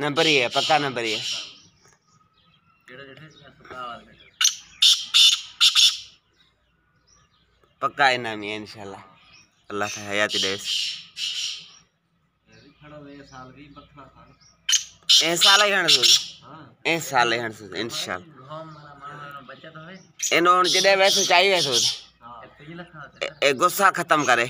Number ही है, पक्का number ही है। पक्का इनाम ही है इंशाल्लाह। अल्लाह का हयाती देस ए साल ही हण सूद ए साल ही हण सूद इंशाल्लाह इनो जदे वैसे चाहिए सूद ए गुस्सा खत्म करे।